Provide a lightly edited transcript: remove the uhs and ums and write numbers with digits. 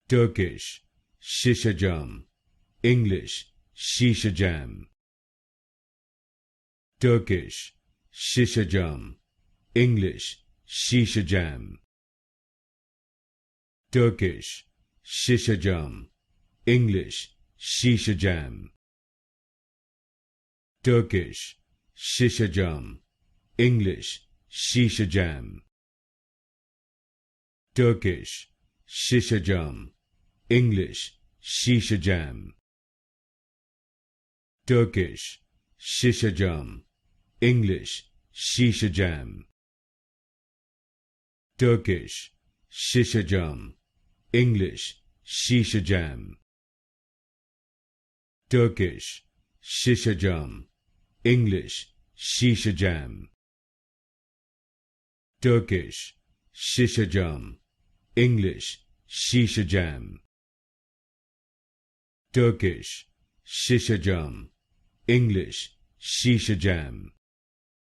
Turkish, Şişecam. English, Şişecam. Turkish, Şişecam. English, Şişecam. Turkish, Şişecam. English, Şişecam. Turkish, Şişecam. English, Şişecam. Turkish, Şişecam. English, Şişecam. Turkish, Şişecam. English, Şişecam. Turkish, Şişecam. English, Şişecam. Turkish, Şişecam. English, Şişecam. Turkish, Şişecam. English, Şişecam. Turkish, Şişecam. English, Şişecam.